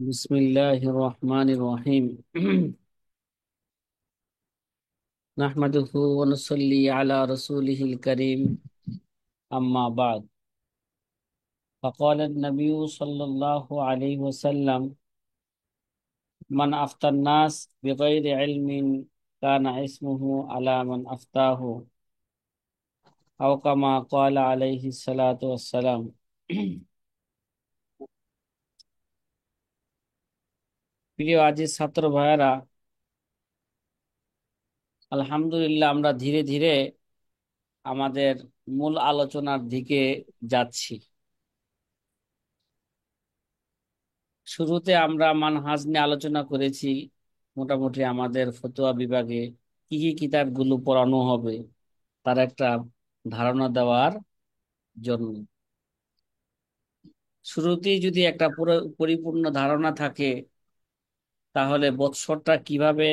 بسم الله الرحمن الرحيم نحمده ونصلي على رسوله الكريم أما بعد فقال النبي صلى الله عليه وسلم من أفتى الناس بغير علم كان اسمه على من أفتاه أو كما قال عليه الصلاة والسلام প্রিয় আজিজ ছাত্র ভাইয়েরা, আলহামদুলিল্লাহ আমরা ধীরে ধীরে আমাদের মূল আলোচনার দিকে যাচ্ছি। শুরুতে আমরা মানহাজ নিয়ে আলোচনা করেছি। মোটামুটি আমাদের ফতোয়া বিভাগে কি কি কিতাবগুলো পড়ানো হবে তার একটা ধারণা দেওয়ার জন্য। শুরুতেই যদি একটা পুরো পরিপূর্ণ ধারণা থাকে, তাহলে বৎসরটা কিভাবে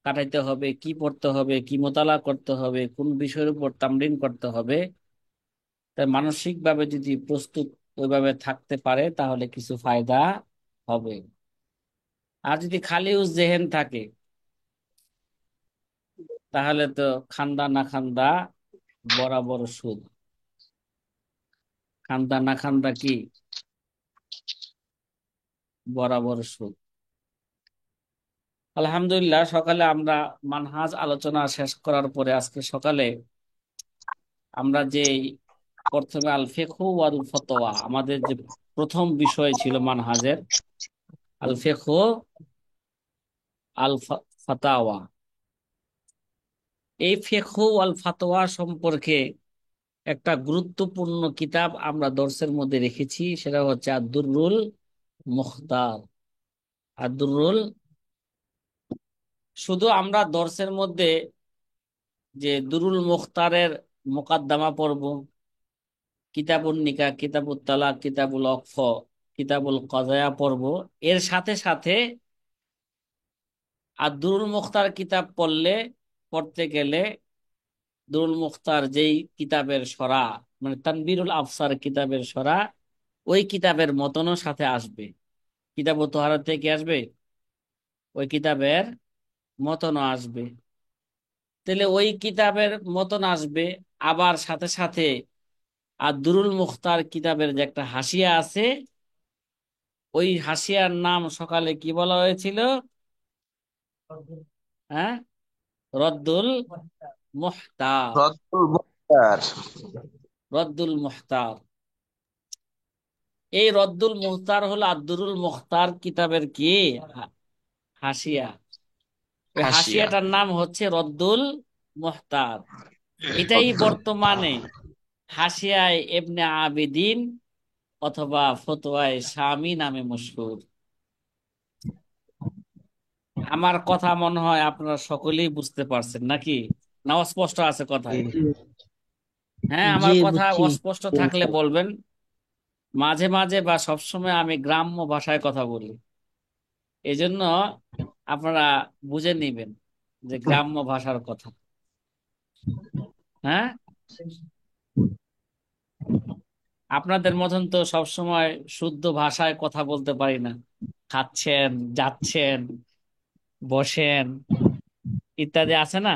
কাটাইতে হবে, কি পড়তে হবে, কি মোতালা করতে হবে, কোন বিষয়ের উপর তামরিন করতে হবে, তাই মানসিকভাবে যদি প্রস্তুত ওইভাবে থাকতে পারে তাহলে কিছু ফায়দা হবে। আর যদি খালি জেহেন থাকে তাহলে তো খান্দা না খান্দা বরাবর সুদ। খান্দা না খান্দা কি বরাবর সুদ। আলহামদুলিল্লাহ, সকালে আমরা মানহাজ আলোচনা শেষ করার পরে আজকে সকালে আমরা যে প্রথমে আল ফিকহু ওয়াল ফতোয়া, আমাদের যে প্রথম বিষয় ছিল মানহাজের, আল ফিকহু আল ফাতাওয়া, এই ফিকহু ওয়াল ফাতোয়া সম্পর্কে একটা গুরুত্বপূর্ণ কিতাব আমরা দর্সের মধ্যে রেখেছি, সেটা হচ্ছে আদ-দুররুল মুখতার। আদ-দুররুল, শুধু আমরা দর্সের মধ্যে যে দুরুল মুখতারের মোকাদ্দমা পড়ব, কিতাবুল নিকাহ, কিতাবুল তালাক, কিতাবুল ওয়াকফ, কিতাবুল কাজায়া পড়ব, এর সাথে সাথে আর দুরুল মুখতার কিতাব পড়তে গেলে দুরুল মুখতার যেই কিতাবের সরা, মানে তানবীরুল আফসার কিতাবের সরা, ওই কিতাবের মতনও সাথে আসবে। কিতাবুত তাহারা থেকে আসবে, ওই কিতাবের মতনও আসবে। তাহলে ওই কিতাবের মতন আসবে, আবার সাথে সাথে আর দুরুল মুখতার কিতাবের যে একটা হাসিয়া আছে, ওই হাসিয়ার নাম সকালে কি বলা হয়েছিল? হ্যাঁ, রদ্দুল মুহতার। রদ্দুল মুখতার। রদ্দুল মুহতার, এই রদ্দুল মুহতার হলো আদ-দুরুল মুখতার কিতাবের কি হাসিয়া। ওই হাসিয়া। হাসিয়াটার নাম হচ্ছে রদ্দুল মুহতার। এটাই রদ্দুল বর্তমানে হাসিয়ায় ইবনে আবিদিন অথবা ফতোয়ায়ে শামী নামে মশহুর। আমার কথা মনে হয় আপনারা সকলেই বুঝতে পারছেন, নাকি? না অস্পষ্ট আছে কথা? হ্যাঁ, জি আমার কথা বুঝছি। অস্পষ্ট থাকলে বলবেন। মাঝে মাঝে বা সবসময় আমি গ্রাম্য ভাষায় কথা বলি, এই জন্য আপনারা বুঝে নিবেন যে গ্রাম্য ভাষার কথা। হ্যাঁ, আপনাদের মতন তো সবসময় শুদ্ধ ভাষায় কথা বলতে পারি না। খাচ্ছেন, যাচ্ছেন, বসেন ইত্যাদি আছে না,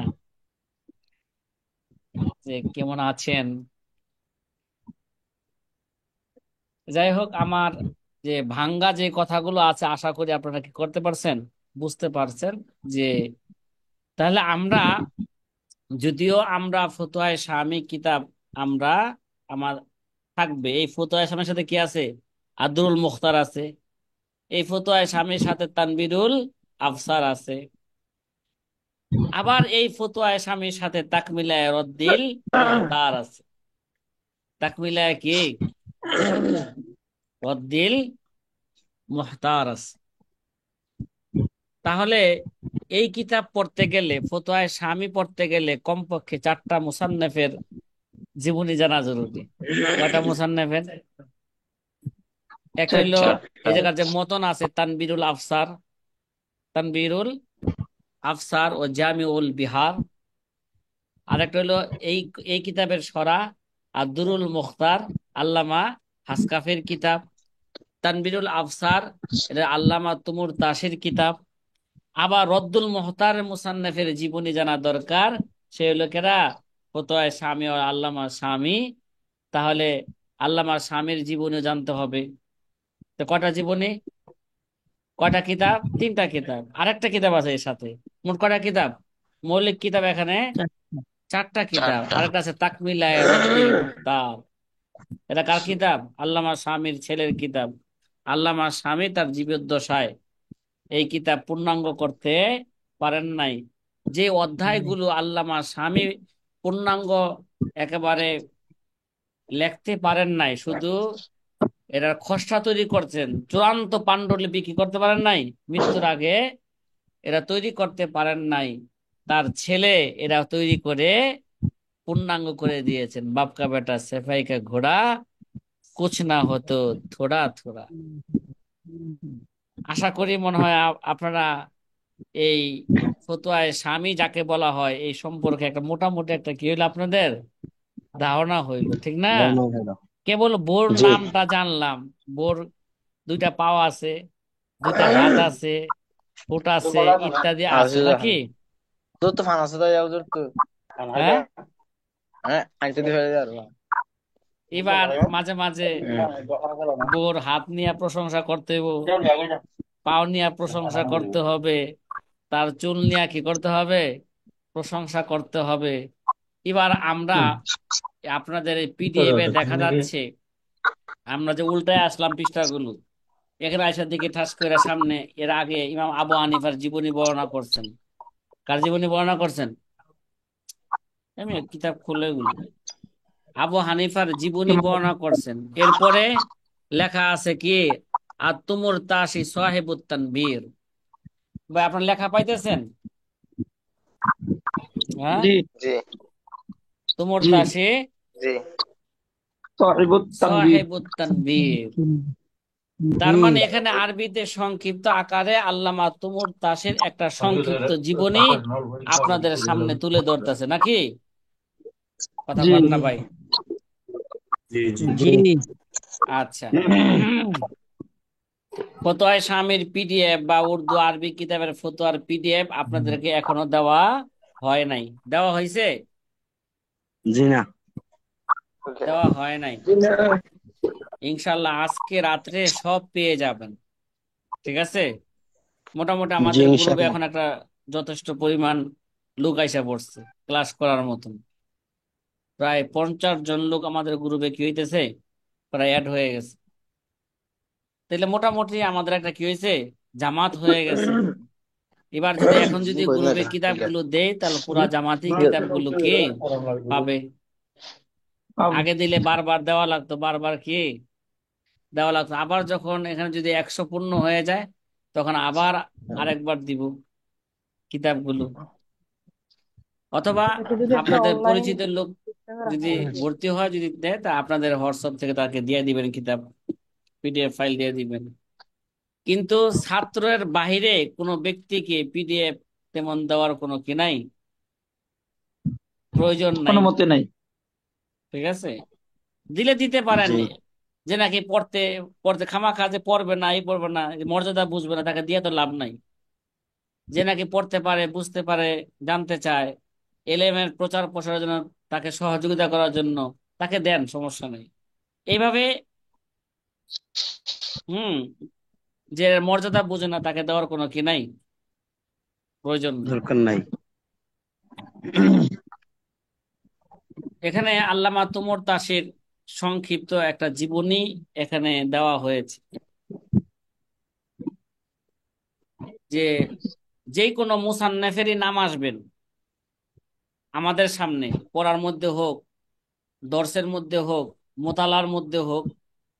যে কেমন আছেন। যাই হোক, আমার যে ভাঙ্গা যে কথাগুলো আছে আশা করি আপনারা কি করতে পারছেন, বুঝতে পারছেন। যে তাহলে আমরা, যদিও আমরা ফতোয়ায়ে শামী কিতাব আমরা আমার থাকবে, এই ফতোয়ায়ে শামীর সাথে কি আছে? আদ-দুরুল মুখতার আছে। এই ফতোয়ায়ে শামীর সাথে তানবীরুল আফসার আছে। আবার এই ফতোয়ায়ে শামীর সাথে তাকমিলায়ে রদ্দিল মুখতার আছে। তাকমিলায়ে কি রদ্দিল মুখতার আছে। তাহলে এই কিতাব পড়তে গেলে, ফতোয়ায়ে শামী পড়তে গেলে কমপক্ষে 4টা মুসান্নেফের জীবনী জানা জরুরি। কয়টা মুসান্নেফের? এক হইলো, এই জায়গার যে মতন আছে তানবীরুল আফসার, তানবীরুল আফসার ও জামিউল বিহার। আরেকটা হইলো এই এই কিতাবের সরা আদ-দুরুল মুখতার, আল্লামা হাসকাফির কিতাব। তানবীরুল আফসার, এটা আল্লামা তুমুর তাসির কিতাব। আবার রদ্দুল মুহতার মুসান্নাফের জীবনী জানা দরকার, সে লোকেরা ফতোয়ায়ে শামী ও আল্লামা শামী। তাহলে আল্লামা শামীর জীবনী জানতে হবে। তো কটা জীবনী, কয়টা কিতাব? তিনটা কিতাব, আরেকটা কিতাব আছে এর সাথে। মোট কয়টা কিতাব? মৌলিক কিতাব এখানে চারটা কিতাব, চারটা। আরেকটা আছে তাকমিলায়ে রদ্দিল মুহতার। এটা কার কিতাব? আল্লামা শামীর ছেলের কিতাব। আল্লামা শামী তার জীবদ্দশায় এই কিতাব পূর্ণাঙ্গ করতে পারেন নাই। যে অধ্যায়গুলো আল্লামা শামী পূর্ণাঙ্গ একেবারে লিখতে পারেন নাই, শুধু এরা খসড়া তৈরি করছেন, চূড়ান্ত পাণ্ডুলিপি কি করতে পারেন নাই, মৃত্যুর আগে এরা তৈরি করতে পারেন নাই, তার ছেলে এরা তৈরি করে পূর্ণাঙ্গ করে দিয়েছেন। বাপ কা বেটা সেফাই কা ঘোড়া, কুছ না হতো থোড়া থোড়া। আশা করি মনে হয় আপনারা এই ফতোয়ায়ে শামী যাকে বলা হয় এই সম্পর্কে একটা মোটামুটি একটা কি হইলো আপনাদের ধারণা হইলো, ঠিক না? ধারণা হলো। কেবল বোর জি। নামটা জানলাম। বোর দুইটা পাও আছে, দুইটা হাত আছে, ঠোঁট আছে, ইত্যাদি আছে আসলে নাকি? তো তো ফান আছে তাই হুজুর তো হ্যাঁ। হ্যাঁ আইতে দিবে আর এবার মাঝে মাঝে বোর হাত নিয়ে প্রশংসা করতে হইব, পাও নিয়ে প্রশংসা করতে হবে, তার চুল নিয়ে কি করতে হবে, প্রশংসা করতে হবে। এবার আমরা আপনাদের এই পিডিএফ এ দেখা যাচ্ছে, আমরা যে উল্টায় আসলাম পৃষ্ঠাগুলো, এখানে আয়সার দিকে ঠাস করে সামনে, এর আগে ইমাম আবু হানিফার জীবনী বর্ণনা করছেন। কার জীবনী বর্ণনা করছেন? আমি কিতাব খুলে গুলো আবু হানিফার জীবনী বর্ণনা করছেন। এরপরে লেখা আছে কি, আর তুমুর তাসি সাহেবুত তানবীর। ভাই আপনার লেখা পাইতেছেন? হ্যাঁ, জি জি তুমুর জি তাসি জি সাহিবুত তানবীর। সাহেবুত তানবীর। তার হুম। মানে এখানে আরবিতে সংক্ষিপ্ত আকারে আল্লামা তুমুর তাসের একটা সংক্ষিপ্ত জীবনী আপনাদের সামনে তুলে ধরতেছে নাকি? কথা জি কন না ভাই? জি জি জি আচ্ছা। ফতোয়ায়ে শামীর পিডিএফ বা উর্দু আরবি কিতাবের ফতোয়ার পিডিএফ আপনাদেরকে এখনো দেওয়া হয় নাই। দেওয়া হয়েছে? জি না। দেওয়া হয় নাই। ইনশাল্লাহ আজকে রাত্রে সব পেয়ে যাবেন, ঠিক আছে? মোটামুটি জি আমাদের গ্রুপে ইনশাআল্লাহ। এখন একটা যথেষ্ট পরিমাণ লোক আইসা পড়ছে ক্লাস করার মতন। প্রায় 50 জন লোক আমাদের গ্রুপে কি হইতেছে, প্রায় অ্যাড হয়ে গেছে। তাহলে মোটামুটি আমাদের একটা কি হয়েছে, জামাত হয়ে গেছে। এবার যদি এখন যদি কই না গ্রুপে এটা কিতাবগুলো দেই, তাহলে পুরা জামাতি কিতাবগুলো কি পাবে। আগে দিলে বারবার দেওয়া লাগতো, বারবার কি দেওয়া লাগতো। আবার যখন এখানে যদি 100 পূর্ণ হয়ে যায়, তখন আবার আরেকবার দিব কিতাবগুলো। অথবা আপনাদের পরিচিত লোক যদি ভর্তি হয়, যদি দেয়, তা আপনাদের হোয়াটসঅ্যাপ থেকে তাকে দিয়ে দিবেন কিতাব, পিডিএফ ফাইল দিয়ে দিবেন। কিন্তু ছাত্রের বাহিরে কোনো ব্যক্তিকে পিডিএফ তেমন দেওয়ার কোনো কি নাই, প্রয়োজন নাই, অনুমতি নাই। ঠিক আছে? দিলে দিতে পারেন, জি। যে নাকি পড়তে পড়তে খামাখা যে পড়বে না, এই পড়বে না, এই মর্যাদা বুঝবে না, তাকে দিয়ে তো লাভ নাই। যে নাকি পড়তে পারে, বুঝতে পারে, জানতে চায়, এলেমের প্রচার প্রসারের জন্য, তাকে সহযোগিতা করার জন্য তাকে দেন, সমস্যা নেই। এইভাবে হুম, যে মর্যাদা বুঝে না তাকে দেওয়ার কোনো কি নাই, প্রয়োজন নেই। দরকার নাই। এখানে আল্লামা তুমুর তাসের সংক্ষিপ্ত একটা জীবনী এখানে দেওয়া হয়েছে, যে যেই কোনো মুসান্নেফেরই নাম আসবেন আমাদের সামনে, পড়ার মধ্যে হোক, দর্সের মধ্যে হোক, মোতালার মধ্যে হোক,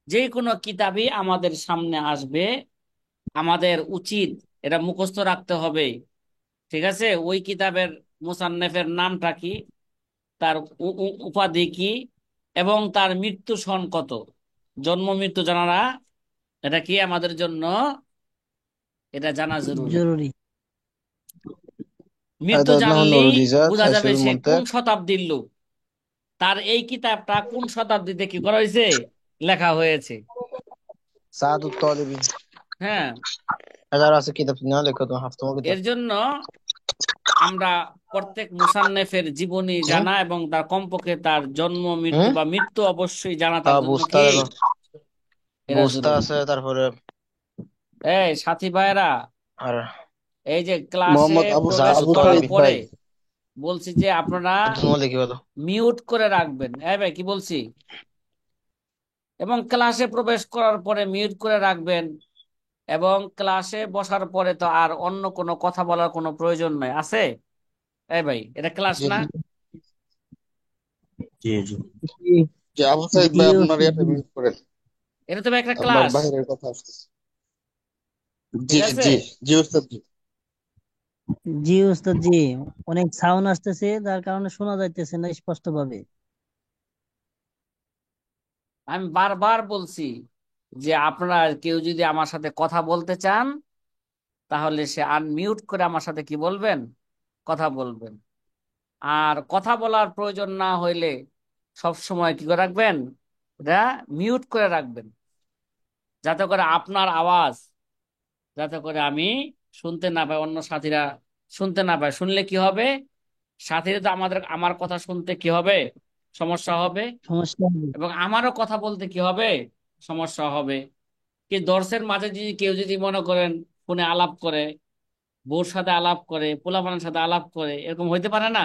যে কোনো কিতাবই আমাদের সামনে আসবে, আমাদের উচিত এটা মুখস্থ রাখতে হবে, ঠিক আছে? ওই কিতাবের মুসান্নেফের নামটা কি, তার উপাধি কি, এবং তার মৃত্যু সন কত, জন্ম মৃত্যু জানারা এটা কি আমাদের জন্য, এটা জানা জরুরি। জরুরি। মৃত্যু আয়দাদ মাহমুদ জানলেই নুরুল ইজাদ বোঝা যাবে হাসিল সে কোন মুনতাক। শতাব্দীর লোক, তার এই কিতাবটা কোন শতাব্দীতে কি করা হয়েছে, লেখা হয়েছে। সাদুত তালিবিন। হ্যাঁ, হাজার আছে কিতাব না লেখো তো হাফতম কিতাব। এর জন্য আমরা প্রত্যেক মুসান্নেফের জীবনী হুম জানা এবং তার কমপক্ষে তার জন্ম মৃত্যু হুম। বা মৃত্যু অবশ্যই জানা তার জন্য বুঝতা কি দেখো, এরা বুঝতা জরুরি। আছে তারপরে। এই সাথী ভাইরা, আর এই যে ক্লাসে মোহাম্মদ আবু প্রবেশ সাদুত করার তালিব পরে ভাই। বলছি যে আপনারা তোমার লিখি বলো। মিউট করে রাখবেন। এই ভাই কি বলছি, এবং ক্লাসে প্রবেশ করার পরে মিউট করে রাখবেন, এবং ক্লাসে বসার পরে তো আর অন্য কোনো কথা বলার কোনো প্রয়োজন নাই আছে। এই ভাই, এটা ক্লাস জি না? জি জি। জি যে আবু সাইদ জি ভাই আপনার ওস্তাদ ইয়াতে জি। মিউট করেন। এটা তো ভাই একটা আপনার ক্লাস, বাইরের কথা আসতেছে। ঠিক জি আছে? জি জি ওস্তাদ জি। জি ওস্তাদ জি। অনেক সাউন্ড আসতেছে, যার কারণে শোনা যাইতেছে না স্পষ্ট ভাবে। আমি বারবার বলছি যে আপনারা কেউ যদি আমার সাথে কথা বলতে চান তাহলে সে আনমিউট করে আমার সাথে কি বলবেন, কথা বলবেন। আর কথা বলার প্রয়োজন না হইলে সব সময় কি করে রাখবেন, এটা মিউট করে রাখবেন, যাতে করে আপনার আওয়াজ, যাতে করে আমি শুনতে না পাই, অন্য সাথীরা শুনতে না পায়। শুনলে কি হবে, সাথীরা তো আমার কথা শুনতে কি হবে, সমস্যা হবে, সমস্যা হবে। এবং আমারও কথা বলতে কি হবে, সমস্যা হবে। কি দর্শের মাঝে যদি কেউ যদি মনে করেন ফোনে আলাপ করে, বউর সাথে আলাপ করে, পোলাপানের সাথে আলাপ করে, এরকম হইতে পারে না,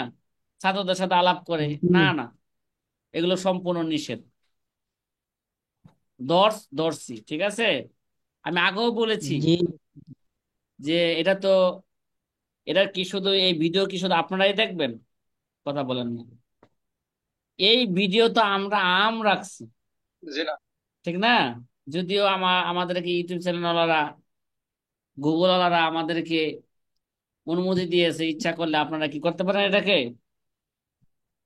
ছাত্রদের সাথে আলাপ করে, জি না না, এগুলো সম্পূর্ণ নিষেধ। দর্শি, ঠিক আছে? আমি আগেও বলেছি জি। যে এটা তো, এটা কি শুধু এই ভিডিও কি শুধু আপনারাই দেখবেন, কথা বলেন না, এই ভিডিও তো আমরা রাখছি, জি না। ঠিক না? যদিও আমাদেরকে ইউটিউব চ্যানেলওয়ালারা, গুগল ওয়ালারা আমাদেরকে অনুমতি দিয়েছে, ইচ্ছা করলে আপনারা কি করতে পারেন এটাকে,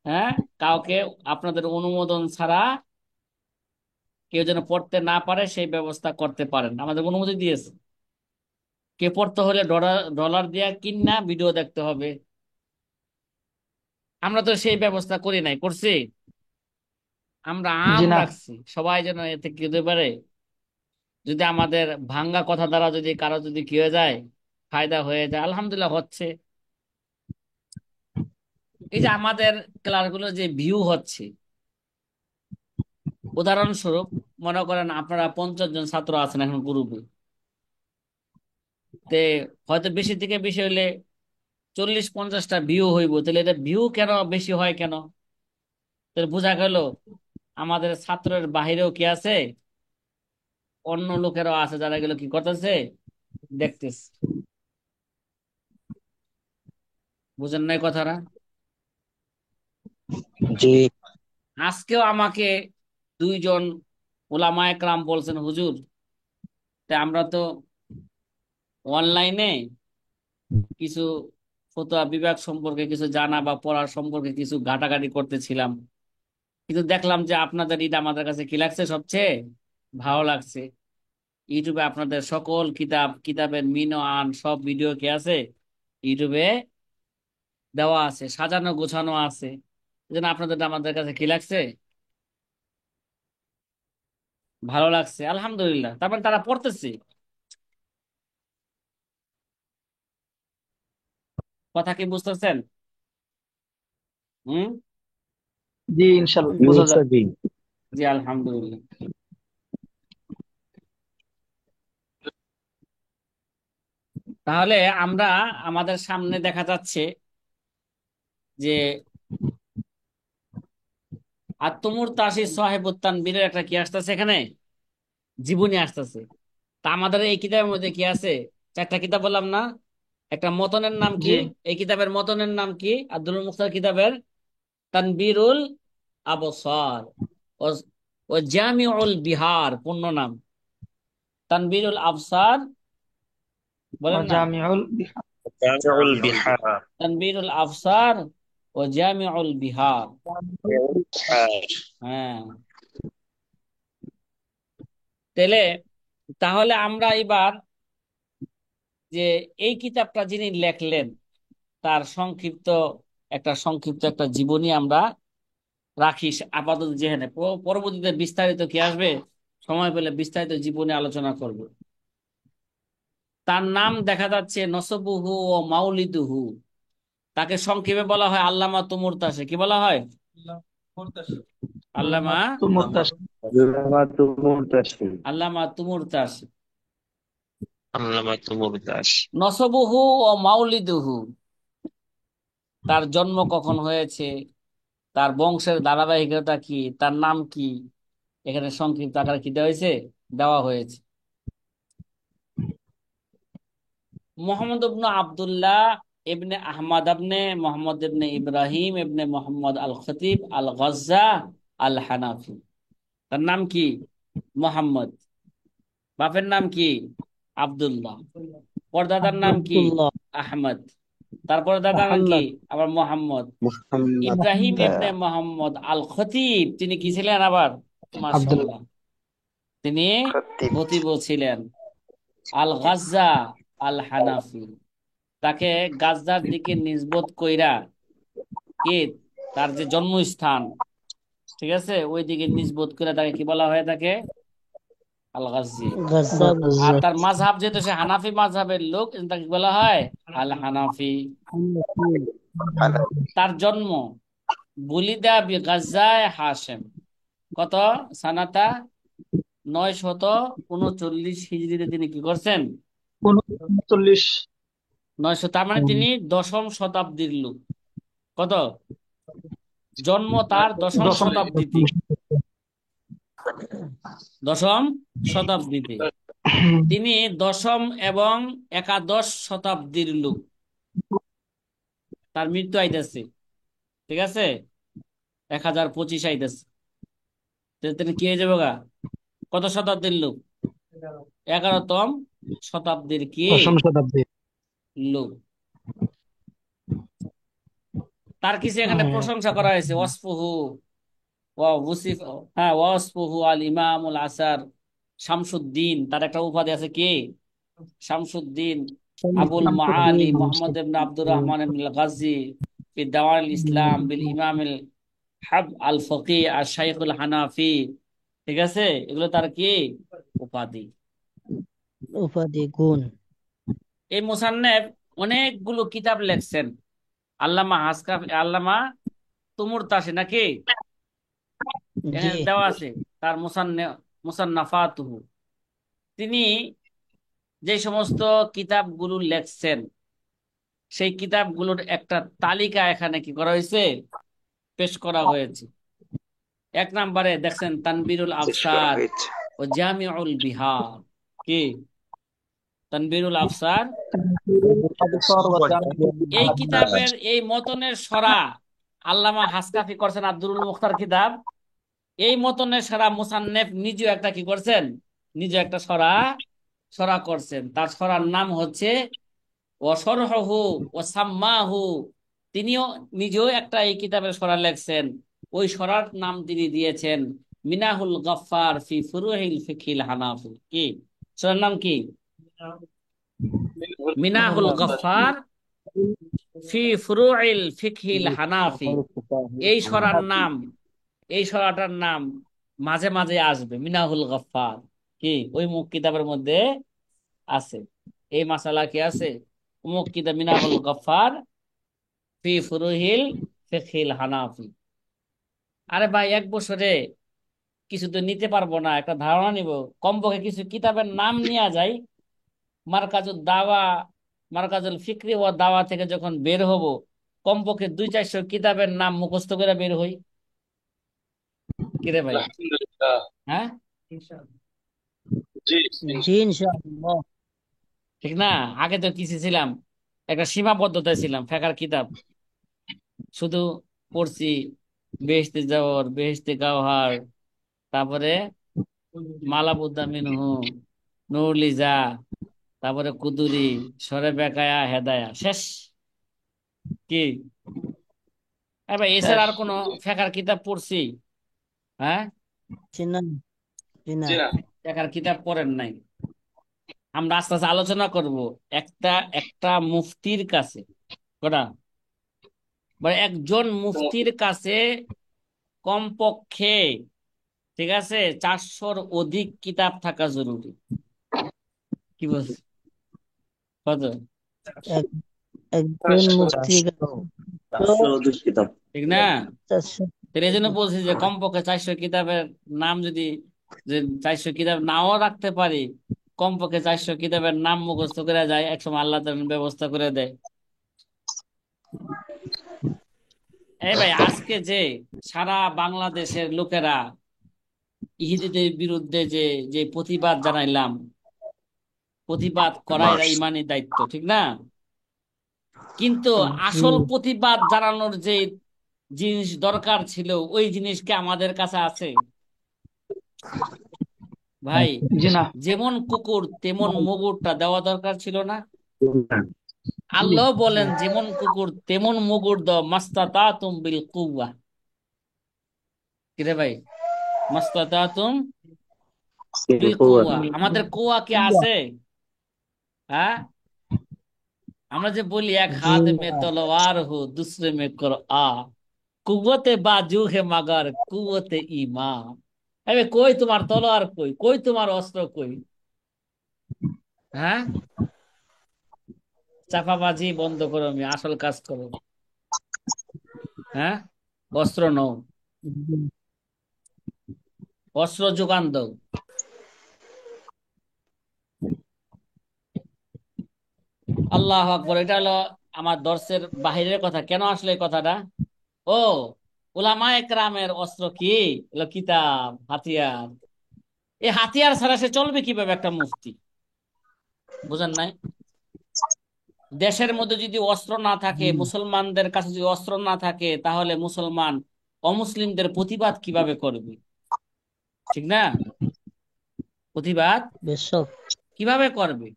হ্যাঁ, কাউকে আপনাদের অনুমোদন ছাড়া কেউ যেন পড়তে না পারে সেই ব্যবস্থা করতে পারেন, আমাদের অনুমতি দিয়েছে। কে পড়তে হলে ডলার ডলার দিয়ে কিনা ভিডিও দেখতে হবে। আমরা তো সেই ব্যবস্থা করি নাই, করছি? আমরা জি না। রাখছি সবাই যেন এতে কি হতে পারে, যদি আমাদের ভাঙ্গা কথা দ্বারা যদি কারো যদি কি হয়ে যায়, ফায়দা হয়ে যায়, আলহামদুলিল্লাহ হচ্ছে। এই যে আমাদের ক্লাসগুলো যে ভিউ হচ্ছে, উদাহরণস্বরূপ মনে করেন আপনারা 50 জন ছাত্র আছেন এখন গ্রুপে, তে হয়তো বেশি থেকে বেশি হইলে 40-50টা ভিউ হইব, তাহলে এটা ভিউ কেন বেশি হয় কেন? তাহলে বোঝা গেল আমাদের ছাত্রের বাহিরেও কি আছে, অন্য লোকেরাও আছে যারা এগুলো কি করতেছে, দেখতেছে। বুঝেন নাই কথাটা? জি আজকেও আমাকে 2 জন ওলামায়ে কেরাম বলছেন, হুজুর, তা আমরা তো অনলাইনে কিছু ফতোয়া বিভাগ সম্পর্কে কিছু জানা বা পড়ার সম্পর্কে কিছু ঘাটাঘাটি করতেছিলাম, কিন্তু দেখলাম যে আপনাদের এটা আমাদের কাছে কি লাগছে, সবচেয়ে ভালো লাগছে। ইউটিউবে আপনাদের সকল কিতাবের মিন ও আন সব ভিডিও কি আছে, ইউটিউবে দেওয়া আছে, সাজানো গোছানো আছে। এই জন্য আপনাদের আমাদের কাছে কি লাগছে, ভালো লাগছে, আলহামদুলিল্লাহ। তারপর তারা পড়তেছে, কথা কি বুঝতেছেন? হুম। জি ইনশাল্লাহ জি বোঝা যায়। ওস্তাদ জি। জি আলহামদুলিল্লাহ। তাহলে আমরা, আমাদের সামনে দেখা যাচ্ছে যে আত্মমুর তাসি সাহেবুত তানবীরের একটা কি আসতেছে এখানে, জীবনী আসতেছে। তা আমাদের এই কিতাবের মধ্যে কি আছে, 4টা কিতাব বললাম না, একটা মতনের নাম কি, জি এই কিতাবের মতনের নাম কি, আব্দুল মুখতার কিতাবের তানবীরুল আবসার, ও ও জামিউল বিহার, পূর্ণ নাম তানবীরুল আবসার, বলেন না, জামিউল জামিউল বিহার। তানবীরুল আবসার ও জামিউল বিহার। হ্যাঁ, তাহলে তাহলে আমরা এবার যে এই কিতাবটা যিনি লেখলেন তার সংক্ষিপ্ত একটা জীবনী আমরা রাখি আপাতত যেখানে, পরবর্তীতে বিস্তারিত কি আসবে সময় পেলে বিস্তারিত জীবনে আলোচনা করব। তার নাম দেখা যাচ্ছে নসবুহু ও মাউলিদুহু। তাকে সংক্ষেপে বলা হয় আল্লামা তুমুরতাসে। কি বলা হয়? আল্লামা আল্লামাতু মুরতাশি। আল্লামা তুমুরতাসে। আল্লামাতু মুরতাশ। নসবুহু ও মাউলিদুহু, তার জন্ম কখন হয়েছে, তার বংশের ধারাবাহিকতা কি, তার নাম কি, এখানে সংক্ষিপ্ত আকারে কি দেওয়া হয়েছে? দেওয়া হয়েছে। মোহাম্মদ ইবনে আব্দুল্লাহ ইবনে আহমদ ইবনে মোহাম্মদ ইবনে ইব্রাহিম ইবনে মোহাম্মদ আল খতিব আল গজ্জা আল হানাফি। তার নাম কি? মোহাম্মদ। বাপের নাম কি? আব্দুল্লাহ। পরদাদার নাম কি? আব্দুল্লাহ আহমদ। তারপর দাদার নাম কি? আহমদ আবার মোহাম্মদ। মুহাম্মদ ইব্রাহিম ইবনে মোহাম্মদ আল খতিব, তিনি কি ছিলেন আবার? আব্দুল্লাহ। মাশাআল্লাহ, তিনি খতিব। খতিবও ছিলেন। আল গাজ্জা আল হানাফি, তাকে গাজদার দিকে নিসবত কইরা কি, তার যে জন্মস্থান, ঠিক আছে, ওই দিকে নিসবত করে তাকে কি বলা হয়ে থাকে? আল গাজ্জি। গাজ্জাব। আর তার মাযহাব, যেহেতু সে হানাফি মাযহাবের লোক, তাকে কি বলা হয়? আল হানাফি। তার জন্ম বুলিদা বি গাজ্জায় হাশেম, কত সানাতা 939 হিজরিতে তিনি কি করছেন? 39। 900, তার মানে তিনি দশম শতাব্দীর লোক। কত? জন্ম তার দশম দশম শতাব্দীতে। দশম শতাব্দীতে তিনি দশম এবং একাদশ শতাব্দীর লোক। তার মৃত্যু আইতেছে, ঠিক আছে, 1025 আইতেছে। তিনি কি হয়ে যাবে গা? কত শতাব্দীর লোক? 11তম শতাব্দীর কি দশম শতাব্দী। লোক। তার কিছু এখানে প্রশংসা করা হয়েছে। ওয়াসফুহু ওয়া ওসিফ, হ্যাঁ, ওয়াসফুহু আল ইমামুল আসার শামসুদ্দিন, তার একটা উপাধি আছে কি? শামসুদ্দিন আবুল মাআলি মুহাম্মদ ইবনে আব্দুর রহমান ইবনে গাজী ফি দাওয়াল ইসলাম বিল ইমামিল হাব আল ফকিহ আর শাইখুল হানাফি। ঠিক আছে, এগুলো তার কি উপাধি। উপাধি গুণ। এই মুসান্নেফ অনেকগুলো কিতাব লেখছেন। আল্লামা হাসকাফি, আল্লামা তুমুরতাসি নাকি, জি। এখানে দেওয়া আছে তার মুসান্নাফাতুহু। তিনি যে সমস্ত কিতাবগুলো লেখছেন, সেই কিতাবগুলোর একটা তালিকা এখানে কি করা হয়েছে? পেশ করা হয়েছে। 1 নম্বরে দেখছেন তানবীরুল শেষ করা আফসার হয়েছে। ও জামিউল বিহার। কি তানবীরুল আফসার? এই কিতাবের এই মতনের সরা আল্লামা হাসকাফি করছেন, আব্দুল মুখতার কিতাব। এই মতনের সরা মুসান্নেফ নিজেও একটা কি করছেন? নিজে একটা সরা সরা করছেন। তার সরার নাম হচ্ছে ওয়াসরহু ওয়াসাম্মাহু। তিনিও নিজেও একটা এই কিতাবের সরা লেখছেন। ওই সরার নাম তিনি দিয়েছেন মিনাহুল গফফার ফি ফুরুহিল ফিকহিল হানাফি। কি সরার নাম কি? মিনাহুল গফফার ফি ফুরুইল ফিকহিল হানাফি। এই সরার নাম, এই সরাটার নাম মাঝে মাঝে আসবে মিনাহুল গফফার। কি ওই মুখ কিতাবের মধ্যে আছে এই মাসালা, কি আছে? মুখ কিতাব মিনাহুল গফফার ফি ফুরুহিল ফিকহিল হানাফি। আরে ভাই, 1 বছরে কিছু তো নিতে পারবো না, একটা ধারণা নিব। কমপক্ষে কিছু কিতাবের নাম নিয়ে যাই। মারকাজুল দাওয়া, মারকাজুল ফিকরি ও দাওয়া থেকে যখন বের হব, কমপক্ষে 200-400 কিতাবের নাম মুখস্থ করে বের হই। কিরে ভাই? আলহামদুলিল্লাহ। হ্যাঁ, জি। জি ইনশাআল্লাহ। ঠিক না? আগে তো কিছু ছিলাম, একটা সীমাবদ্ধতায় ছিলাম, ফেকার কিতাব শুধু পড়ছি। বেহেশতে যাওয়ার, বেহেশতে গাওহার, তারপরে মালাবুদ্দা মিনহু, নুরুলিজা, তারপরে কুদুরি, সরে বেকায়া হেদায়া, শেষ। কি এবার এছাড়া আর কোনো ফেকার কিতাব পড়ছি? হ্যাঁ, চিনা। চিনা। জি না। ফেকার কিতাব পড়েন নাই। আমরা আস্তে আস্তে আলোচনা করব একটা একটা মুফতির কাছে, কটা বা একজন মুফতির কাছে কমপক্ষে ঠিক আছে, 400-র অধিক কিতাব থাকা জরুরি। কি বলছ? কত? এক- একজন 400 মুফতির কাছে 400 অধিক কিতাব। ঠিক না? 400। তাহলে এই জন্য বলছি যে কমপক্ষে 400 কিতাবের নাম যদি, যে 400 কিতাব নাও রাখতে পারি, কমপক্ষে 400 কিতাবের নাম মুখস্থ করে যায়, একসময় আল্লাহ তাআলা ব্যবস্থা করে দেয়। এই ভাই, আজকে যে সারা বাংলাদেশের লোকেরা ইহুদিদের বিরুদ্ধে যে যে প্রতিবাদ জানাইলাম, প্রতিবাদ করাই এরা ইমানি দায়িত্ব, ঠিক না? কিন্তু জি। আসল প্রতিবাদ জানানোর যে জিনিস দরকার ছিল, ওই জিনিস কি আমাদের কাছে আছে? ভাই, জি না। যেমন কুকুর তেমন মুগুরটা দেওয়া দরকার ছিল না? জি। আল্লাহ বলেন যেমন কুকুর তেমন মুগুর দাও, মাস্তাতাতুম বিল কুওয়া। কিরে ভাই, মাস্তাতাতুম বিল কুওয়া, আমাদের কুয়া কি আছে? হ্যাঁ, আমরা যে বলি এক জি হাত মে না। তলোয়ার হো দুসরে মে কর আ, কুওতে বাজু হে মাগার কুওতে ইমা। আরে কই তোমার তলোয়ার, কই কই তোমার অস্ত্র কই? হ্যাঁ, চাপাবাজি বন্ধ করো, আমি আসল কাজ করো। হ্যাঁ, অস্ত্র নও, অস্ত্র যোগান দাও। আল্লাহ আকবর। এটা হলো আমার দর্শের বাহিরের কথা। কেন আসলে এই কথাটা? ও, উলামায়ে কেরামের অস্ত্র কি? হলো কিতাব, হাতিয়ার। এই হাতিয়ার ছাড়া সে চলবে কিভাবে একটা মুফতি? বুঝেন নাই? দেশের মধ্যে যদি অস্ত্র না থাকে, মুসলমানদের কাছে যদি অস্ত্র না থাকে, তাহলে মুসলমান অমুসলিমদের প্রতিবাদ কিভাবে করবে? ঠিক না? প্রতিবাদ বেশক। কিভাবে করবে?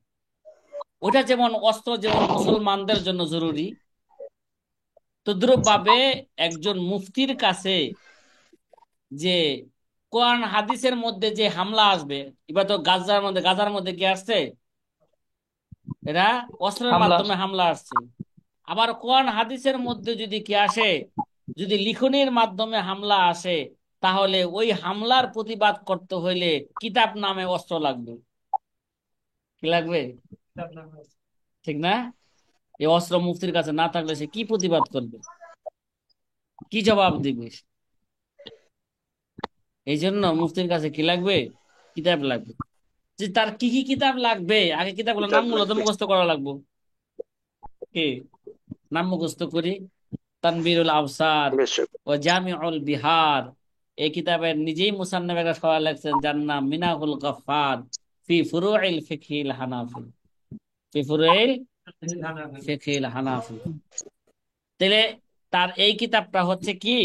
ওটা যেমন অস্ত্র যেমন মুসলমানদের জন্য জরুরি, তদ্রুপ ভাবে একজন মুফতির কাছে যে কোরআন হাদিসের মধ্যে যে হামলা আসবে, এবার তো গাজার মধ্যে কি আসছে? এরা অস্ত্রের হামলা। মাধ্যমে হামলা আসছে। আবার কোরআন হাদিসের মধ্যে যদি কি আসে, যদি লিখনির মাধ্যমে হামলা আসে, তাহলে ওই হামলার প্রতিবাদ করতে হইলে কিতাব নামে অস্ত্র লাগবে। কি লাগবে? ঠিক না? এই অস্ত্র মুফতির কাছে না থাকলে সে কি প্রতিবাদ করবে? কি জবাব দিবে? এই জন্য মুফতির কাছে কি লাগবে? কিতাব লাগবে। যে তার কি কি কিতাব লাগবে, আগে কিতাবগুলোর কিতাব নামগুলো তো লাগবে। মুখস্থ করা লাগবে। কি নাম মুখস্থ করি? তানবীরুল আবসার বেশক। ও জামিউল বিহার, এই কিতাবের নিজেই মুসান্নফ একটা সরাহ লিখছেন, যার নাম মিনাহুল গফফার ফি ফুরুইল ফিকহিল হানাফি, ফি ফুরুইল ফিকহিল হানাফি। তাহলে তার এই কিতাবটা হচ্ছে কি?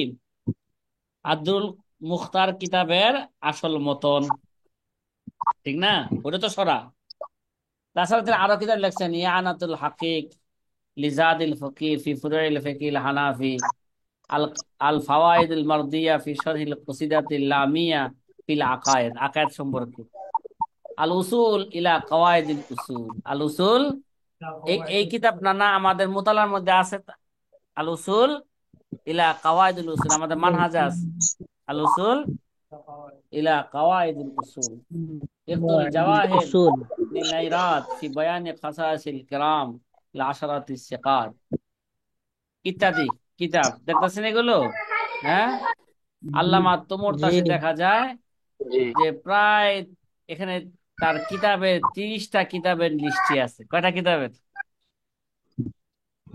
আব্দুল মুখতার কিতাবের আসল মতন, ঠিক না? ওটা তো সরা। তাছাড়া তিনি আরো কিতাব লিখছেন, ইয়ানাতুল হাকিক লিজাদিল ফকির ফি ফুরুইল ফিকহিল হানাফি, আল আল ফাওয়াইদুল মারদিয়া ফি শরহিল কসিদাতিল লামিয়া ফিল আকায়েদ, আকায়েদ সম্পর্কে। আল উসুল ইলা কাওয়াইদিল উসুল, আল উসুল, এই কিতাব নানা আমাদের মুতালার মধ্যে আছে। আল উসুল ইলা কাওয়াইদুল উসুল আমাদের মানহাজে আছে। আল উসুল ইলা কাওয়াইদিল উসুল, ইকদুল জাওয়াহির উসুল। লিনাইরাত ফি বায়ানি খাসাইসিল কিরাম লা আশারাতিস সিকাত, ইত্যাদি কিতাব দেখতেছেন এগুলো। হ্যাঁ, আল্লামা জি। তোমরতাসে দেখা যায় জি। যে প্রায় এখানে তার কিতাবের 30টা কিতাবের লিস্টে আছে। কয়টা কিতাবের?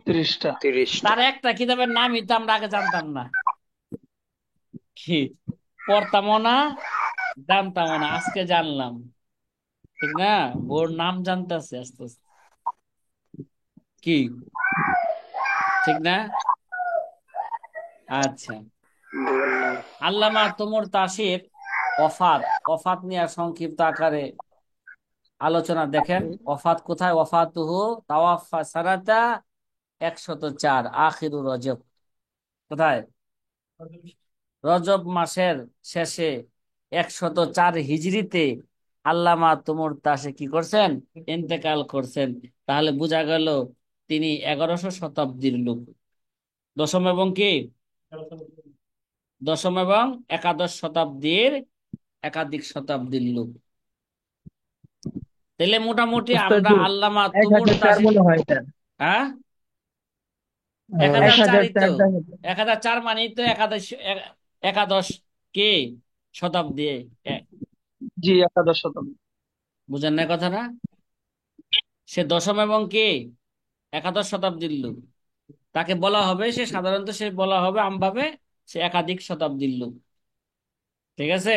30টা। 30টা। তার একটা কিতাবের নামই তো আমরা আগে জানতাম না। কি পড়তামও না, জানতামও না, আজকে জানলাম। ঠিক না? ওর নাম জানতেছে আস্তে আস্তে। কি ঠিক না? আচ্ছা, আল্লামা তোমরতাসির ওফাত, ওফাত নিয়ে সংক্ষিপ্ত আকারে আলোচনা দেখেন। ওফাত কোথায়? ওফাতুহু তাওয়াফা সানাতা 104 আখিরু রজব। কোথায়? রজব মাসের শেষে 104 হিজরিতে আল্লামা তোমরতাসে কি করছেন? ইন্তেকাল করছেন। তাহলে বোঝা গেল তিনি 11শো শতাব্দীর লোক। দশম এবং কি দশম এবং একাদশ শতাব্দীর একাধিক শতাব্দীর লোক। তাহলে মোটামুটি উস্তাদ আমরা জি, আল্লামা 1004 তুবুরতাসি। মনে হয় এটা। হ্যাঁ, এক 1004ই হাজার তো। চার দেখো। 1004 মানেই তো একাদশ, একাদশ কে শতাব্দী। এ- জি, একাদশ শতাব্দী। বুঝেন না কথাটা? সে দশম এবং কে একাদশ শতাব্দীর লোক। তাকে বলা হবে, সে সাধারণত সে বলা হবে আমভাবে সে একাধিক শতাব্দীর লোক। ঠিক আছে।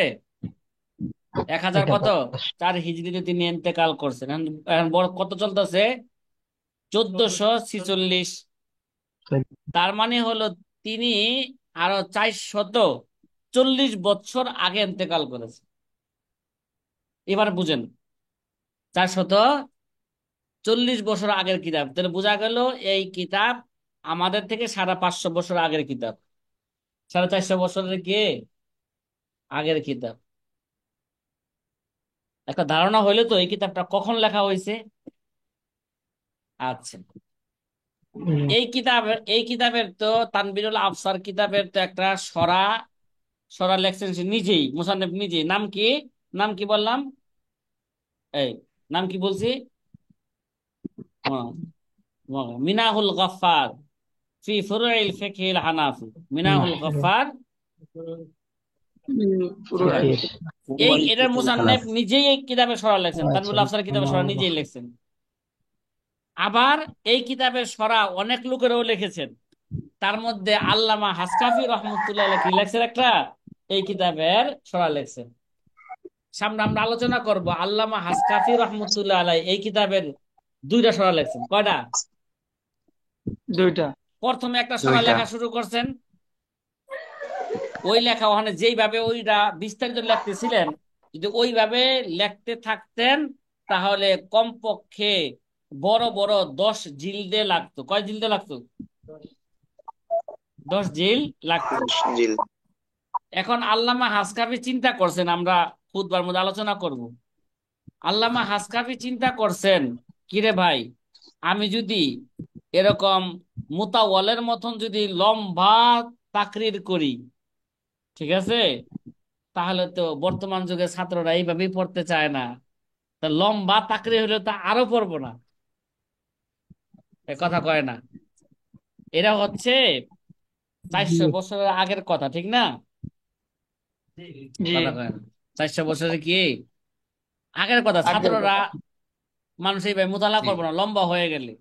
1004 হিজরিতে তিনি ইন্তেকাল করছেন। এখন এখন বড় কত চলতেছে? 1446। তার মানে হলো তিনি আরো 440 বছর আগে ইন্তেকাল করেছে। এবার বুঝেন, 440 বছর আগের কিতাব, তাহলে বোঝা গেল এই কিতাব আমাদের থেকে 550 বছর আগের কিতাব, 450 বছরের কি আগের কিতাব। একটা ধারণা হইলো তো এই কিতাবটা কখন লেখা হয়েছে। আচ্ছা, এই কিতাবের তো তানবীরুল আফসার কিতাবের তো একটা সরা সরা লেখছেন সে নিজেই, মুসান্নেফ নিজেই। নাম কি? নাম কি বললাম? এই নাম কি বলছি? মিনাহুল গফফার ফি ফুরুইল ফিকহিল হানাফি। মিনাহুল গফফার। পুরো ফিকির। এটার মুসান্নেফ হানাফি। নিজেই এই কিতাবে সরা লেখছেন, আচ্ছা, তানবীরুল আফসার কিতাবে সরা নিজেই লেখছেন। আবার এই কিতাবের সরা অনেক লোকেরাও লিখেছেন। তার মধ্যে আল্লামা হাসকাফি রহমতুল্লাহ আলাইহি কি লেখছেন? একটা এই কিতাবের সরা লেখছেন। সামনে আমরা আলোচনা করব আল্লামা হাসকাফি রহমতুল্লাহ আলাই এই কিতাবের 2টা সরা লেখছেন। কয়টা? দুইটা। প্রথমে একটা সরা দুইটা। লেখা শুরু করছেন। ওই লেখা ওখানে যেইভাবে ওইটা বিস্তারিত লিখতেছিলেন, যদি ওইভাবে লিখতে থাকতেন তাহলে কমপক্ষে বড় বড় 10 জিলদে লাগতো। কয় জিলদে লাগতো? 10 জিল লাগতো। জি। এখন আল্লামা হাসকাফি চিন্তা করছেন, আমরা খুতবার মধ্যে আলোচনা করব। আল্লামা হাসকাফি চিন্তা করছেন, কিরে ভাই, আমি যদি এরকম মুতাওয়ালের মতন যদি লম্বা তাকরির করি, ঠিক আছে, তাহলে তো বর্তমান যুগে ছাত্ররা এইভাবেই পড়তে চায় না। তা লম্বা তাকরির হলে তো আরো পড়বো না। এ কথা কয় না। এরা হচ্ছে জি, 400 বছরের আগের কথা, ঠিক না? জি, কথা কয় না। 400 বছরের কি আগের কথা। আগের ছাত্ররা কথা। মানুষ এইভাবে মোতালা জি। করবো না লম্বা হয়ে গেলে।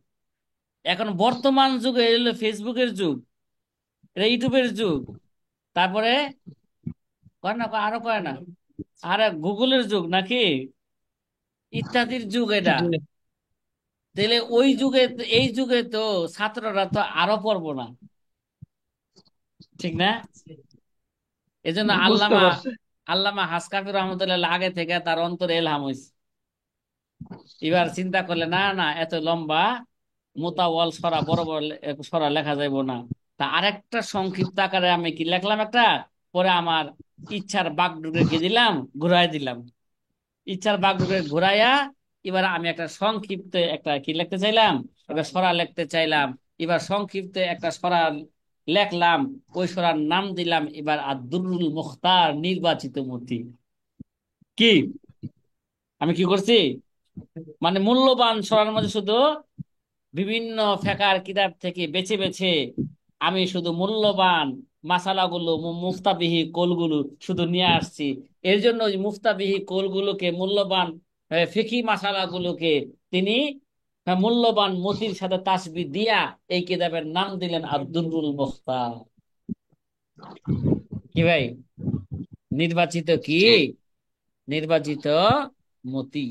এখন বর্তমান যুগে এলো ফেসবুকের যুগ, এটা ইউটিউবের যুগ, তারপরে কয় না, আরো কয় না, আরে গুগলের যুগ নাকি ইত্যাদির যুগ এটা। জি, তাহলে ওই যুগে এই যুগে তো ছাত্ররা তো আরো পড়বো না, ঠিক না? এজন্য বুঝতে আল্লামা পারছি। আল্লামা হাসকাফি রহমতুল্লাহ আগে থেকে তার অন্তরে এলহাম হয়েছে। এবার চিন্তা করলে না না, এত লম্বা মোতাওয়াল সরা বড় বড় সরা লেখা যাইব না। তা আরেকটা সংক্ষিপ্ত আকারে আমি কি লিখলাম একটা, পরে আমার ইচ্ছার বাগডোরে কি দিলাম, ঘুরাই দিলাম। ইচ্ছার বাগডোরে ঘুরাইয়া এবার আমি একটা সংক্ষিপ্ত একটা কি লিখতে চাইলাম, এবার সরা লিখতে চাইলাম। এবার সংক্ষিপ্ত একটা সরা লেখলাম, ওই সরার নাম দিলাম এবার আদ-দুররুল মুখতার, নির্বাচিত মতি। কি আমি কি করছি? মানে মূল্যবান সরার মধ্যে শুধু বিভিন্ন ফেকার কিতাব থেকে বেছে বেছে আমি শুধু মূল্যবান মাসালাগুলো, মুফতাবিহি কোলগুলো শুধু নিয়ে আসছি। এর জন্য ওই মুফতাবিহি কোলগুলোকে, মূল্যবান ফিকি মাসালাগুলোকে তিনি মূল্যবান মতির সাথে তাসবিহ দিয়া এই কিতাবের নাম দিলেন আদ-দুররুল মুখতার। কি ভাই? নির্বাচিত কি? জি। নির্বাচিত মতি।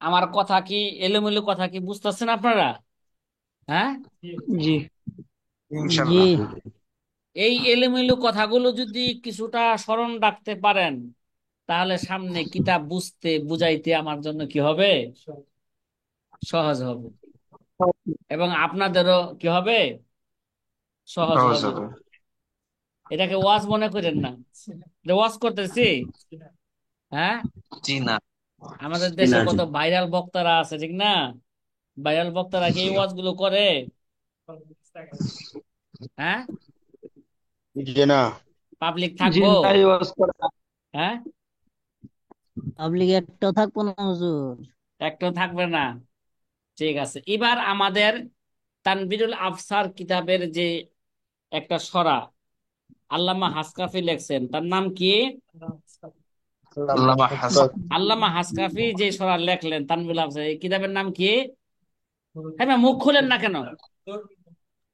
আমার কথা কি এলোমেলো কথা কি বুঝতেছেন আপনারা? হ্যাঁ। জি, জি, ইনশাল্লাহ। এই এলোমেলো কথাগুলো যদি কিছুটা স্মরণ রাখতে পারেন, তাহলে সামনে কিতাব বুঝতে বুঝাইতে আমার জন্য কি হবে? সহজ হবে। এবং আপনাদেরও কি হবে? সহজ সহজ হবে। হবে। এটাকে ওয়াজ মনে করেন না, এটা ওয়াজ করতেছি। হ্যাঁ, জি না। আমাদের জি দেশে না। জি। কত ভাইরাল বক্তারা আছে, ঠিক না? ভাইরাল বক্তারা কি এই জি। ওয়াজ গুলো করে? হ্যাঁ, জি না। পাবলিক জি থাকবো? না, ইউজ করে না। হ্যাঁ, পাবলিক একটাও থাকবো না হুজুর। একটাও থাকবে না। ঠিক আছে, এবার আমাদের তানবীরুল আফসার কিতাবের যে একটা সরা আল্লামা হাসকাফি লেখছেন, তার নাম কি? আল্লামা হাসান। আল্লামা হাসকাফি যে সরা লেখলেন তানবীরুল আফসার, এই কিতাবের নাম কি? হ্যাঁ ভাই, মুখ খুলেন না কেন?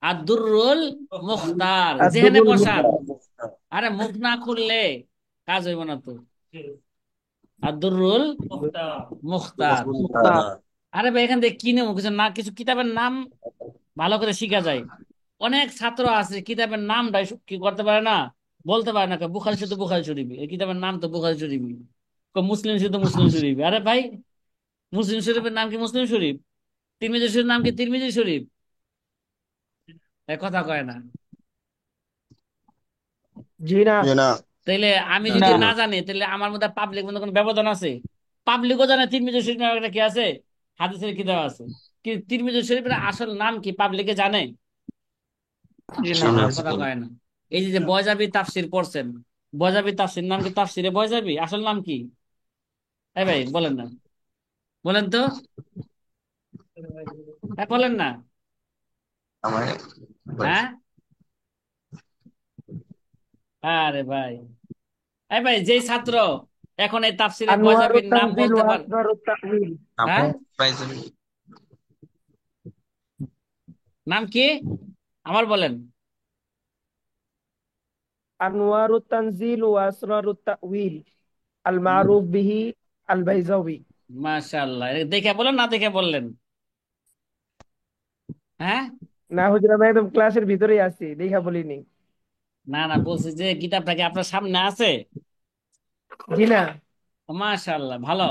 আদ-দুররুল মুখতার, আর যেখানে দুরুল বসান। মুখতার। আরে মুখ না খুললে কাজ হইব না তো। আদ-দুররুল মুখতার। মুখতার। আরে ভাই, এখান থেকে কিনে কিছু না, কিছু কিতাবের নাম ভালো করে শিখা যায়। অনেক ছাত্র আছে কিতাবের নামটাই কি করতে পারে না, বলতে পারে না। কয় বুখারী শুধু বুখারী শরীফ, এই কিতাবের নাম তো বুখারী শরীফ। মুসলিম শুধু মুসলিম শরীফ। আরে ভাই, মুসলিম শরীফের নাম কি মুসলিম শরীফ? তিরমিজি শরীফের নাম কি তিরমিজি শরীফ? এ কথা কয় না। জি না। জি না। তাইলে আমি জি যদি না। না জানি, তাহলে আমার মধ্যে পাবলিক মধ্যে কোনো ব্যবধান আছে? পাবলিকও জানে তিরমিজি শরীফ নামে একটা কি আছে, হাদিসের কিতাব আছে। কি তিরমিজি শরীফের আসল নাম কি পাবলিকে জানে? জি জি না। না। কথা কয় না। এই যে যে বয়জাবি তাফসির পড়ছেন, বয়জাবি তাফসির নাম কি তাফসিরে বয়জাবি? আসল নাম কি? এই ভাই বলেন না, বলেন তো। হ্যাঁ বলেন না। আমার হ্যাঁ, আরে ভাই, এই ভাই যেই ছাত্র এখন এই তাফসিরে আনোয়ারুত বয়জাবির নাম তানজিল বলতে ওয়া পার। আসরারুত তা'উইল। হ্যাঁ, নাম কি আমার বলেন? আনোয়ারুত তানজিল ওয়া আসরারুত তা'উইল আল মারুফ বিহি আল বাইজাউই। মাশাআল্লাহ, দেখে বলেন না দেখে বললেন? হ্যাঁ, না হুজুর, আমি একদম ক্লাসের ভিতরেই আছি, দেখা বলিনি। না না, বলছি যে কিতাবটা কি আপনার সামনে আছে? জি না। মাশাআল্লাহ, ভালো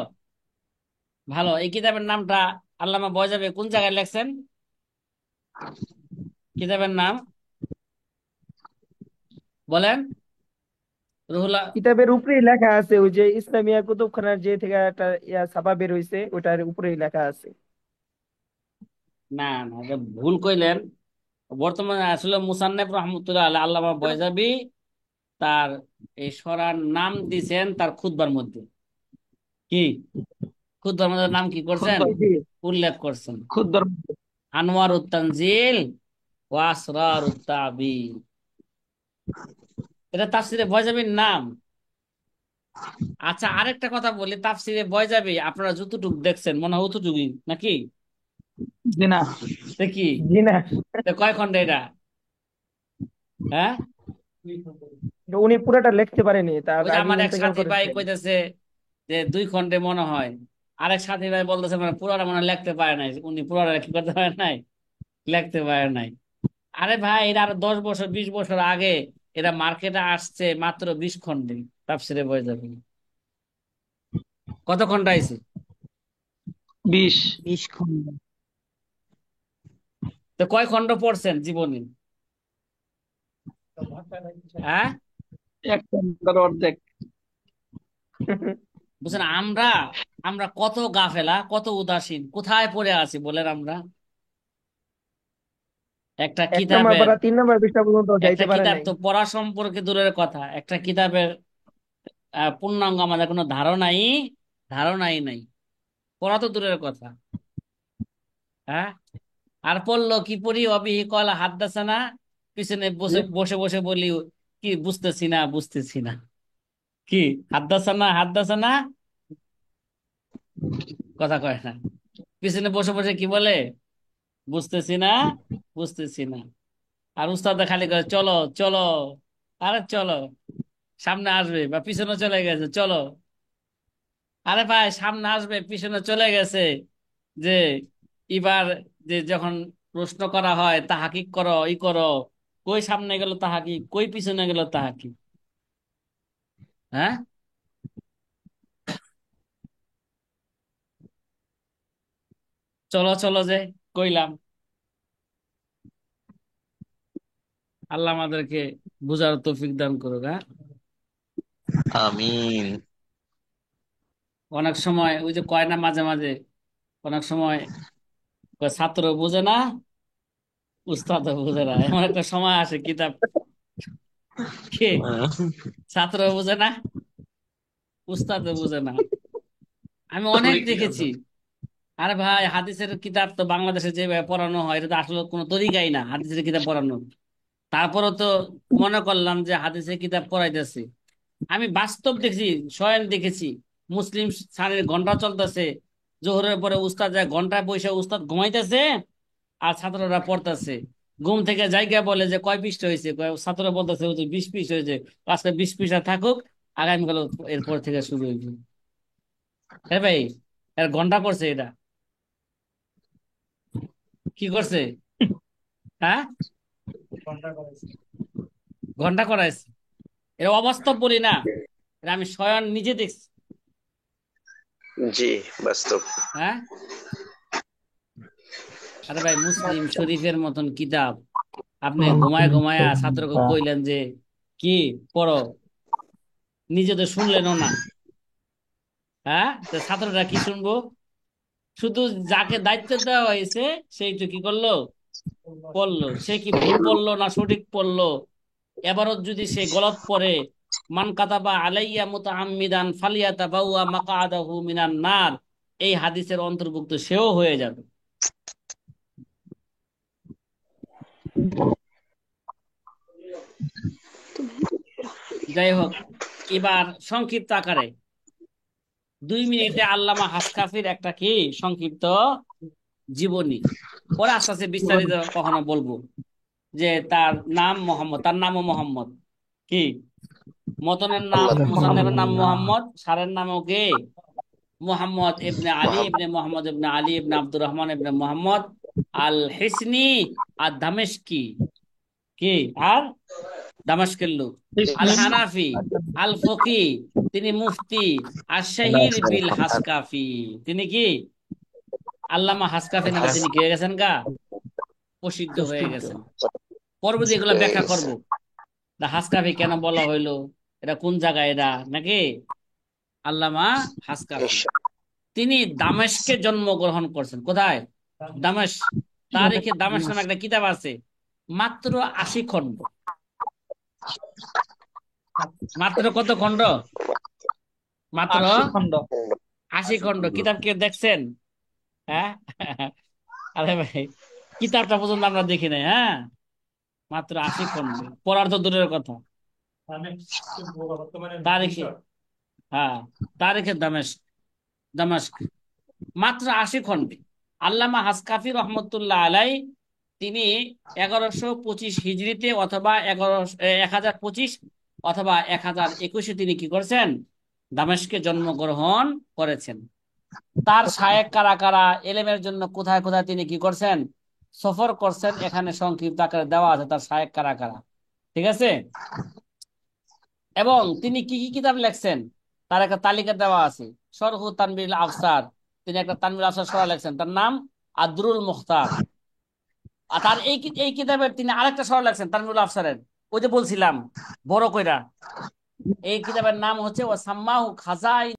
ভালো। এই কিতাবের নামটা আল্লামা বয়জাবি কোন জায়গায় লেখছেন? কিতাবের নাম বলেন। রুহুলা? কিতাবের উপরেই লেখা আছে, ওই যে ইসলামিয়া কুতুবখানার যে থেকে একটা ছাপা বের হইছে, ওটার উপরেই লেখা আছে। না না, এটা ভুল কইলেন। বর্তমানে আসলে মুসান্নেফ রহমতুল্লাহ আলাইহি আল্লামা বয়জাবি তার এই সরার নাম দিছেন তার খুতবার মধ্যে। কি খুতবার মধ্যে নাম কি করছেন? জি জি। উল্লেখ করছেন, খুদ্দর। আনোয়ারুত তানজিল ওয়া আসরারুত তাবিল। এটা তাফসিরে বয়জাবির নাম। আচ্ছা, আরেকটা কথা বলি, তাফসিরে বয়জাবি আপনারা যতটুকু দেখছেন মনে হয় অতটুকুই নাকি? জি না। দেখি, জি না। কয় খন্ডে এটা? হ্যাঁ, উনি পুরোটা লিখতে পারেনি, তার ওই যে আগে আমার এক ইন্তেকাল সাথী ভাই করেছেন। কইতেছে যে 2 খন্ডে মনে হয়। আরেক সাথী ভাই বলতেছে মানে পুরোটা মনে হয় লিখতে পারে নাই, উনি পুরোটা কি করতে পারে নাই, লিখতে পারে নাই। আরে ভাই, এটা আরো 10 বছর 20 বছর আগে এরা মার্কেটে আসছে মাত্র 20 খন্ডে তাফসিরে বয়ে যাবে। কত খন্ড আইছে? 20। 20 খন্ড। তো কয় খন্ড পড়ছেন জীবনে? হ্যাঁ, এক ঘন্টার অর্ধেক। বুঝছেন? আমরা আমরা কত গাফেলা, কত উদাসীন, কোথায় পড়ে আছি বলেন আমরা? একটা 1 নম্বর কিতাবের পারা 3 নম্বর পৃষ্ঠা পর্যন্ত একটা যাইতে পারে কিতাব নাই। তো পড়া সম্পর্কে দূরের কথা, একটা কিতাবের পূর্ণাঙ্গ আমাদের কোনো ধারণাই নাই। পড়া তো দূরের কথা। হ্যাঁ, আর পড়লো কি পড়ি, অবিহি কলা হাদ্দাসানা, পিছনে বসে বসে বসে বলি কি বুঝতেছি না বুঝতেছি না। কি হাদ্দাসানা হাদ্দাসানা, কথা কয় না। পিছনে বসে বসে কি বলে, বুঝতেছি না বুঝতেছি না। আর উস্তাদ খালি করে চলো চলো, আরে চলো, সামনে আসবে বা পিছনে চলে গেছে চলো। আরে ভাই, সামনে আসবে পিছনে চলে গেছে, যে এবার যে যখন প্রশ্ন করা হয় তাহাকিক করো ই করো, কই সামনে গেল তাহাকিক, কই পিছনে গেল তাহাকিক? হ্যাঁ, চলো চলো যে কইলাম। আল্লাহ আমাদেরকে বুঝার তৌফিক দান করুক। হ্যাঁ, আমিন। অনেক সময় ওই যে কয় না মাঝে মাঝে, অনেক সময় কয় ছাত্র বোঝে না, উস্তাদ বোঝে না, এমন একটা সময় আসে কিতাব কে? ছাত্র বোঝে না, উস্তাদ বোঝে না। আমি অনেক দেখেছি। আরে ভাই, হাদিসের কিতাব তো বাংলাদেশে যেভাবে পড়ানো হয়, এটা তো আসলে কোনো তরিকাই না হাদিসের কিতাব পড়ানো। তারপরও তো মনে করলাম যে হাদিসের কিতাব পড়াইতেছে। আমি বাস্তব দেখছি, স্বয়ং দেখেছি। মুসলিম স্যারের ঘন্টা চলতেছে, জোহরের পরে উস্তাদ যায় ঘন্টায় বসে, উস্তাদ ঘুমাইতেছে আর ছাত্ররা পড়তেছে। ঘুম থেকে জায়গা বলে যে কয় পৃষ্ঠা হয়েছে, ছাত্ররা বলতেছে হুজুর 20 পৃষ্ঠা হয়েছে। আজকে 20 পৃষ্ঠা থাকুক, আগামীকাল এরপর থেকে শুরু হইবে। হ্যাঁ ভাই, এর ঘন্টা করছে এটা, কি করছে? হ্যাঁ, ঘন্টা করাইছে। এটা অবাস্তব বলি না, এটা আমি স্বয়ং নিজে দেখছি। জি, বাস্তব। হ্যাঁ, আরে ভাই, মুসলিম শরীফের মতন কিতাব আপনি ঘুমায় ঘুমায় ছাত্রকে কইলেন যে কি পড়ো, নিজে তো শুনলেনও না। হ্যাঁ, তো ছাত্ররা কি শুনবো? শুধু যাকে দায়িত্ব দেওয়া হয়েছে সেই তো কি করলো, পড়লো। সে কি ভুল পড়লো না সঠিক পড়লো? এবারও যদি সে গলত পড়ে, মান কাতাবা আলাইয়া মুতাআম্মিদান ফালিয়াতাবাওয়া মাকআদাহু মিনান নার, এই হাদিসের অন্তর্ভুক্ত সেও হয়ে যাবে। যাই হোক, এবার সংক্ষিপ্ত আকারে 2 মিনিটে আল্লামা হাসকাফির একটা কি সংক্ষিপ্ত জীবনী, পরে আস্তে আস্তে বিস্তারিত কখনো বলবো। যে তার নাম মোহাম্মদ, তার নামও মোহাম্মদ। কি, মতনের নাম, মুসান্নেফের নাম আলহামদুলিল্লাহ। মোহাম্মদ, সারের নামও কে? মোহাম্মদ ইবনে আলী ইবনে মোহাম্মদ ইবনে আলী ইবনে আব্দুর রহমান ইবনে মোহাম্মদ আল হিসনি আর দামেশকি। কি, আর দামেশকের লোক। আল হানাফি, আল ফকি, তিনি মুফতি। আর শাহির বিল হাসকাফি, তিনি কি আল্লামা হাসকাফি নামে তিনি কি হয়ে গেছেন গা, প্রসিদ্ধ হয়ে গেছেন। পরবর্তী এগুলো ব্যাখ্যা করব। হাসকাফি কেন বলা হইলো, এটা কোন জায়গায়, এটা নাকি আল্লামা হাসকাফি। তিনি দামেস্কে জন্মগ্রহণ করছেন। কোথায়? দামেস্ক। তারিখে দামেস্ক নামে একটা কিতাব আছে, মাত্র 80 খণ্ড। মাত্র কত খণ্ড? মাত্র 80 খণ্ড। 80 খণ্ড। কিতাব কে দেখছেন? হ্যাঁ, আরে ভাই, কিতাবটা পর্যন্ত আমরা দেখি নাই। হ্যাঁ, মাত্র 80 খণ্ড, পড়ার তো দূরের কথা। তারিখে, হ্যাঁ, তারিখে দামেস্ক, দামেস্ক, মাত্র 80 খণ্ডে। আল্লামা হাসকাফি রহমতুল্লাহ আলাই, তিনি 1125 হিজরিতে অথবা 1025 অথবা 1021 তিনি কি করেছেন, দামেস্কে জন্মগ্রহণ করেছেন। তার শায়েখ কারা কারা, এলেমের জন্য কোথায় কোথায় তিনি কি করছেন, সফর করছেন, এখানে সংক্ষিপ্ত আকারে দেওয়া আছে তার শায়েখ কারা কারা। ঠিক আছে, এবং তিনি কি কি কিতাব লেখছেন তার একটা তালিকা দেওয়া আছে। শরহু তানবীরুল আফসার, তিনি একটা তানবীরুল আফসার সরাহ লেখছেন, তার নাম আদরুল মুখতার। আর তার এই কিতাবের তিনি আরেকটা সরাহ লেখছেন তানবীরুল আফসারের, ওই যে বলছিলাম বড় কইরা। এই কিতাবের নাম হচ্ছে ও সাম্মাহু খাজাইন